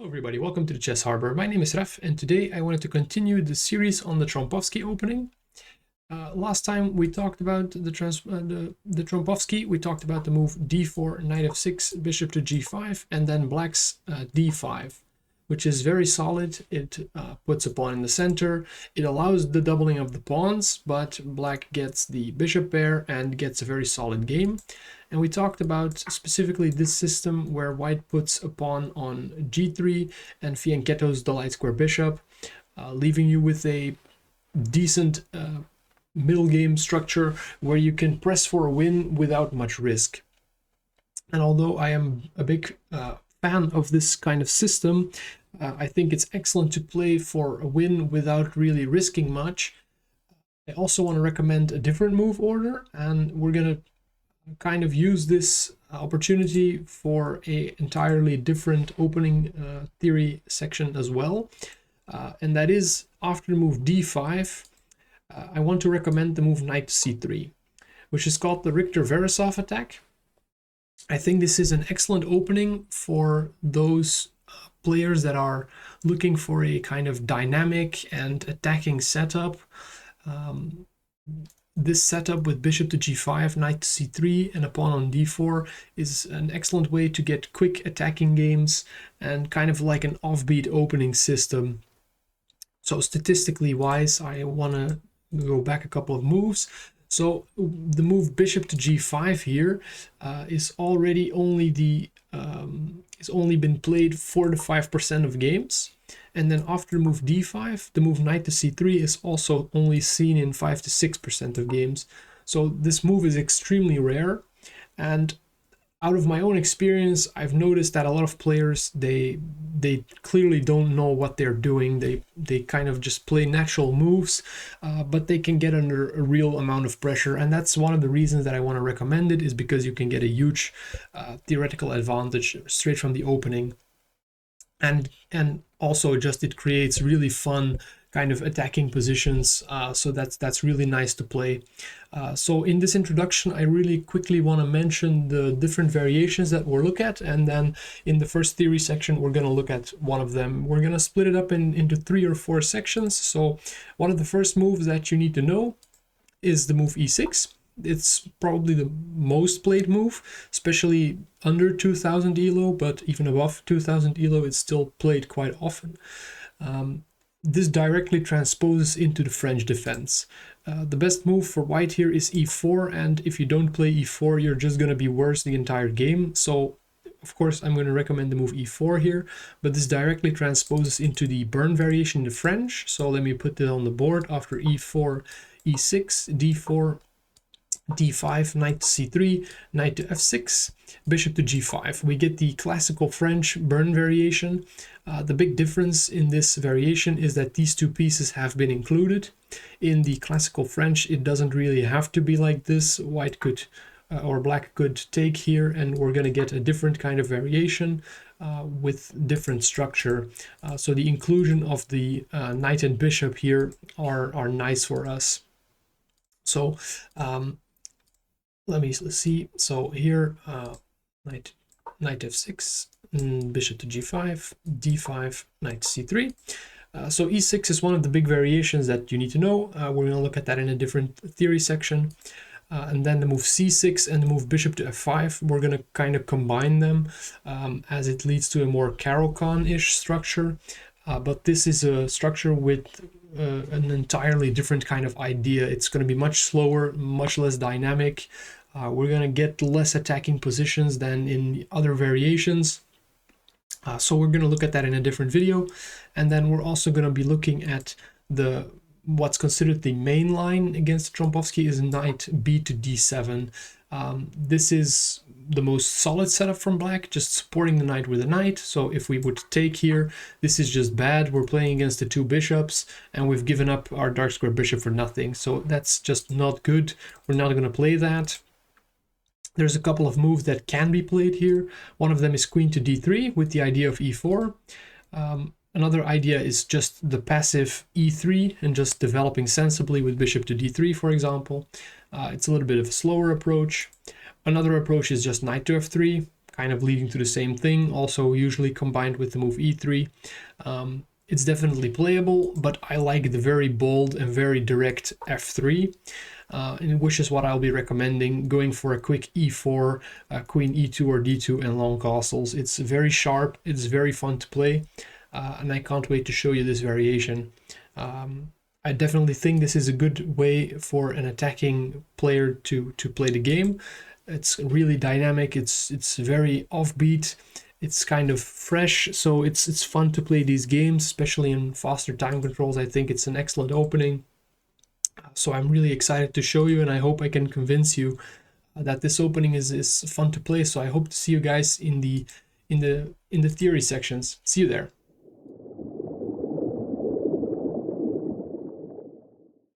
Everybody, welcome to the Chess Harbor. My name is Raf, and today I wanted to continue the series on the Trompowsky opening. Last time we talked about the Trompowsky, we talked about the move d4, knight f6, bishop to g5, and then black's d5, which is very solid. It puts a pawn in the center. It allows the doubling of the pawns, but black gets the bishop pair and gets a very solid game. And we talked about specifically this system where white puts a pawn on g3 and fianchettos the light square bishop, leaving you with a decent middle game structure where you can press for a win without much risk. And although I am a big fan of this kind of system, I think it's excellent to play for a win without really risking much. I also want to recommend a different move order, and we're going to kind of use this opportunity for a entirely different opening theory section as well. And that is, after the move d5, I want to recommend the move knight to c3, which is called the Richter-Veresov Attack. I think this is an excellent opening for those players that are looking for a kind of dynamic and attacking setup. This setup with bishop to g5, knight to c3, and a pawn on d4 is an excellent way to get quick attacking games and kind of like an offbeat opening system. So statistically wise, I want to go back a couple of moves. So the move bishop to g5 here is already only it's only been played 4 to 5% of games. And then after the move d5, the move knight to c3 is also only seen in 5 to 6% of games. So this move is extremely rare. And out of my own experience, I've noticed that a lot of players, they clearly don't know what they're doing. They kind of just play natural moves, but they can get under a real amount of pressure. And that's one of the reasons that I want to recommend it, is because you can get a huge theoretical advantage straight from the opening. And also just it creates really fun kind of attacking positions, so that's really nice to play. So in this introduction, I really quickly want to mention the different variations that we'll look at, and then in the first theory section we're going to look at one of them. We're going to split it up into 3 or 4 sections. So one of the first moves that you need to know is the move e6. It's probably the most played move, especially under 2000 ELO, but even above 2000 ELO it's still played quite often. This directly transposes into the French defense. The best move for white here is e4, and if you don't play e4, you're just going to be worse the entire game. So of course I'm going to recommend the move e4 here, but this directly transposes into the burn variation in the French. So let me put it on the board. After e4, e6, d4, d5, knight to c3, knight to f6, bishop to g5. We get the classical French burn variation. The big difference in this variation is that these two pieces have been included. In the classical French, it doesn't really have to be like this. White could or black could take here, and we're going to get a different kind of variation with different structure. So the inclusion of the knight and bishop here are nice for us. So let me see. So here, knight f6, bishop to g5, d5, knight to c3. So e6 is one of the big variations that you need to know. We're going to look at that in a different theory section. And then the move c6 and the move bishop to f5, we're going to kind of combine them as it leads to a more Caro-Kann-ish structure. But this is a structure with an entirely different kind of idea. It's going to be much slower, much less dynamic. We're going to get less attacking positions than in other variations. So we're going to look at that in a different video. And then we're also going to be looking at what's considered the main line against Trompowsky is knight b to d7. This is the most solid setup from black, just supporting the knight with a knight. So if we would take here, this is just bad. We're playing against the 2 bishops, and we've given up our dark square bishop for nothing. So that's just not good. We're not going to play that. There's a couple of moves that can be played here. One of them is queen to d3 with the idea of e4. Another idea is just the passive e3 and just developing sensibly with bishop to d3, for example. It's a little bit of a slower approach. Another approach is just knight to f3, kind of leading to the same thing, also usually combined with the move e3. It's definitely playable, but I like the very bold and very direct f3, which is what I'll be recommending, going for a quick e4, queen e2 or d2 and long castles. It's very sharp, it's very fun to play, and I can't wait to show you this variation. I definitely think this is a good way for an attacking player to play the game. It's really dynamic, it's very offbeat, it's kind of fresh, so it's fun to play these games, especially in faster time controls. I think it's an excellent opening. So I'm really excited to show you, and I hope I can convince you that this opening is fun to play. So I hope to see you guys in the theory sections. See you there.